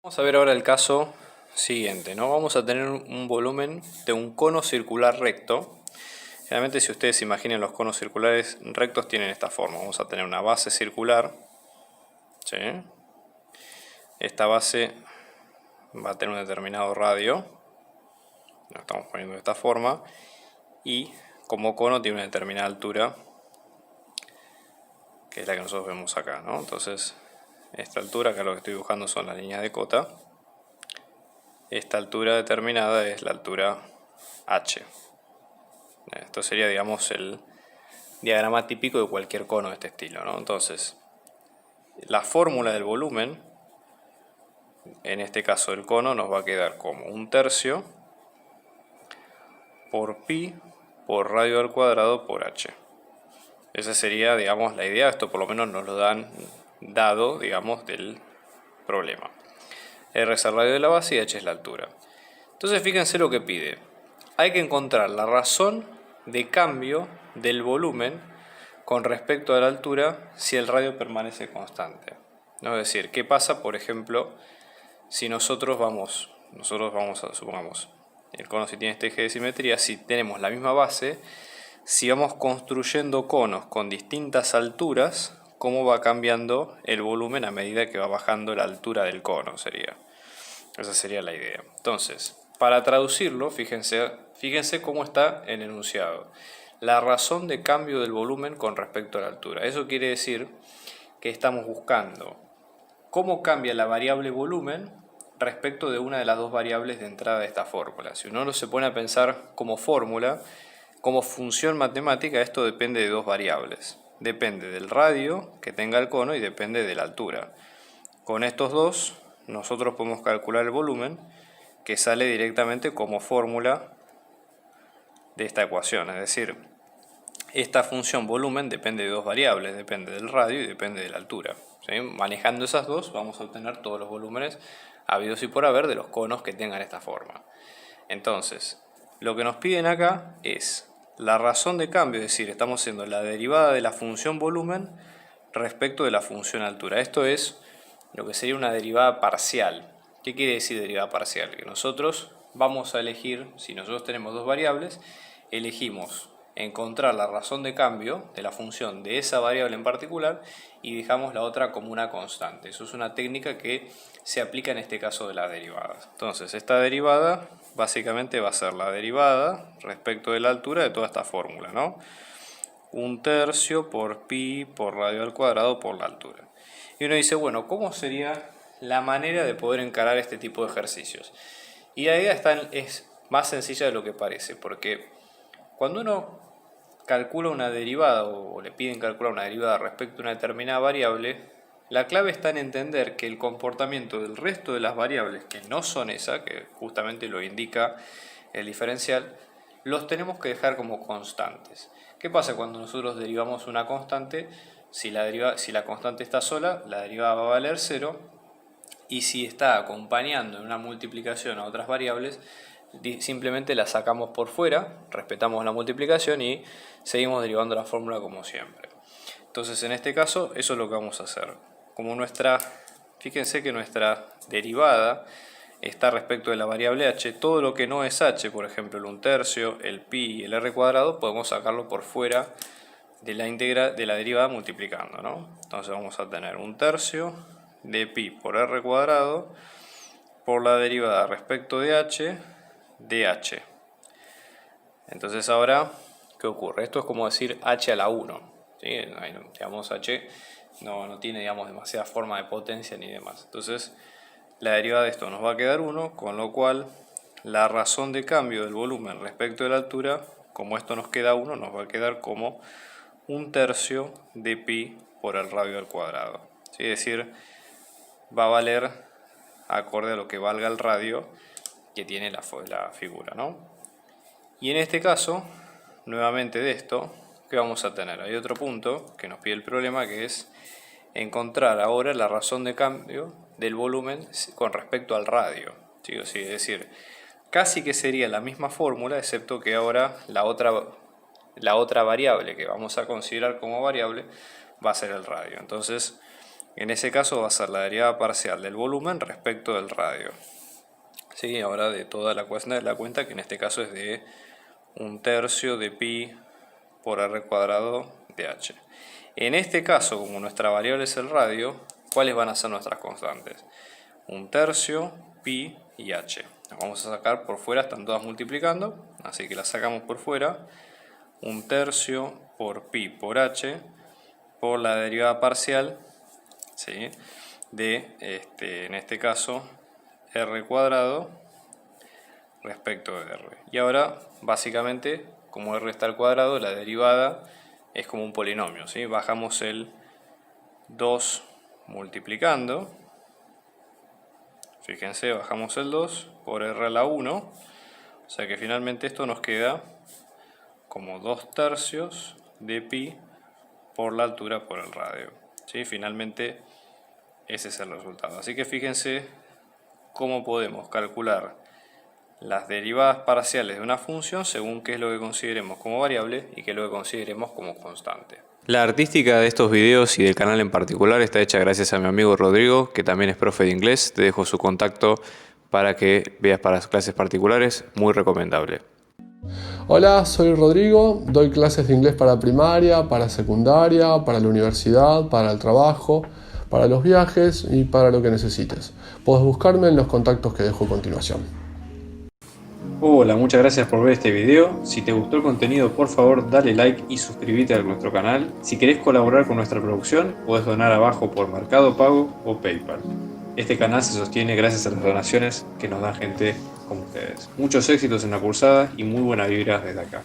Vamos a ver ahora el caso siguiente, ¿no? Vamos a tener un volumen de un cono circular recto. Generalmente, si ustedes se imaginen, los conos circulares rectos tienen esta forma. Vamos a tener una base circular, ¿sí? Esta base va a tener un determinado radio, lo estamos poniendo de esta forma, y como cono tiene una determinada altura, que es la que nosotros vemos acá, ¿no? Entonces, esta altura, acá lo que estoy dibujando son las líneas de cota. Esta altura determinada es la altura h. Esto sería, digamos, el diagrama típico de cualquier cono de este estilo, ¿no? Entonces, la fórmula del volumen, en este caso del cono, nos va a quedar como 1/3 por pi por radio al cuadrado por h. Esa sería, digamos, la idea. Esto por lo menos nos lo dan dado, digamos, del problema. R es el radio de la base y h es la altura. Entonces, fíjense lo que pide. Hay que encontrar la razón de cambio del volumen con respecto a la altura si el radio permanece constante, ¿no? Es decir, ¿qué pasa, por ejemplo, si nosotros vamos a, supongamos, el cono si tiene este eje de simetría, si tenemos la misma base, si vamos construyendo conos con distintas alturas, cómo va cambiando el volumen a medida que va bajando la altura del cono, sería. Esa sería la idea. Entonces, para traducirlo, fíjense cómo está el enunciado. La razón de cambio del volumen con respecto a la altura. Eso quiere decir que estamos buscando cómo cambia la variable volumen respecto de una de las dos variables de entrada de esta fórmula. Si uno se pone a pensar como fórmula, como función matemática, esto depende de dos variables. Depende del radio que tenga el cono y depende de la altura. Con estos dos, nosotros podemos calcular el volumen que sale directamente como fórmula de esta ecuación. Es decir, esta función volumen depende de dos variables, depende del radio y depende de la altura, ¿sí? Manejando esas dos vamos a obtener todos los volúmenes habidos y por haber de los conos que tengan esta forma. Entonces, lo que nos piden acá es la razón de cambio, es decir, estamos haciendo la derivada de la función volumen respecto de la función altura. Esto es lo que sería una derivada parcial. ¿Qué quiere decir derivada parcial? Que nosotros vamos a elegir, si nosotros tenemos dos variables, elegimos encontrar la razón de cambio de la función de esa variable en particular y dejamos la otra como una constante. Eso es una técnica que se aplica en este caso de las derivadas. Entonces, esta derivada básicamente va a ser la derivada respecto de la altura de toda esta fórmula, ¿no? 1/3 por pi por radio al cuadrado por la altura. Y uno dice, bueno, ¿cómo sería la manera de poder encarar este tipo de ejercicios? Y la idea es más sencilla de lo que parece, porque cuando uno calcula una derivada o le piden calcular una derivada respecto a una determinada variable, la clave está en entender que el comportamiento del resto de las variables que no son esa, que justamente lo indica el diferencial, los tenemos que dejar como constantes. ¿Qué pasa cuando nosotros derivamos una constante? Si la constante está sola, la derivada va a valer 0, y si está acompañando en una multiplicación a otras variables, simplemente la sacamos por fuera, respetamos la multiplicación y seguimos derivando la fórmula como siempre. Entonces, en este caso, eso es lo que vamos a hacer. Fíjense que nuestra derivada está respecto de la variable h. Todo lo que no es h, por ejemplo el 1/3, el pi y el r cuadrado, podemos sacarlo por fuera de la derivada multiplicando, ¿no? Entonces vamos a tener 1/3 de pi por r cuadrado por la derivada respecto de h de h. Entonces ahora, ¿qué ocurre? Esto es como decir h a la 1, ¿sí? Digamos, h no tiene, digamos, demasiada forma de potencia ni demás. Entonces, la derivada de esto nos va a quedar 1, con lo cual la razón de cambio del volumen respecto de la altura, como esto nos queda 1, nos va a quedar como 1/3 de pi por el radio al cuadrado. ¿Sí? Es decir, va a valer acorde a lo que valga el radio que tiene la figura, ¿no? Y en este caso, nuevamente de esto, ¿qué vamos a tener? Hay otro punto que nos pide el problema, que es encontrar ahora la razón de cambio del volumen con respecto al radio. ¿Sí? Es decir, casi que sería la misma fórmula, excepto que ahora la otra variable que vamos a considerar como variable va a ser el radio. Entonces, En ese caso va a ser la derivada parcial del volumen respecto del radio. ¿Sí? Ahora de toda la cuenta, que en este caso es de 1/3 de pi por r cuadrado de h. En este caso, como nuestra variable es el radio, ¿cuáles van a ser nuestras constantes? 1/3, pi y h. Las vamos a sacar por fuera, están todas multiplicando, así que las sacamos por fuera. 1/3 por pi por h por la derivada parcial, ¿sí?, de, en este caso, r cuadrado respecto de r. Y ahora, básicamente, como r está al cuadrado, la derivada es como un polinomio, ¿sí? Bajamos el 2 multiplicando. Fíjense, bajamos el 2 por r a la 1. O sea que finalmente esto nos queda como 2/3 de pi por la altura por el radio. ¿Sí? Finalmente ese es el resultado. Así que fíjense cómo podemos calcular las derivadas parciales de una función según qué es lo que consideremos como variable y qué es lo que consideremos como constante. La artística de estos videos y del canal en particular está hecha gracias a mi amigo Rodrigo, que también es profe de inglés. Te dejo su contacto para que veas para las clases particulares, muy recomendable. Hola, soy Rodrigo, doy clases de inglés para primaria, para secundaria, para la universidad, para el trabajo, para los viajes y para lo que necesites. Puedes buscarme en los contactos que dejo a continuación. Hola, muchas gracias por ver este video. Si te gustó el contenido, por favor dale like y suscríbete a nuestro canal. Si querés colaborar con nuestra producción, podés donar abajo por Mercado Pago o PayPal. Este canal se sostiene gracias a las donaciones que nos da gente como ustedes. Muchos éxitos en la cursada y muy buenas vibras desde acá.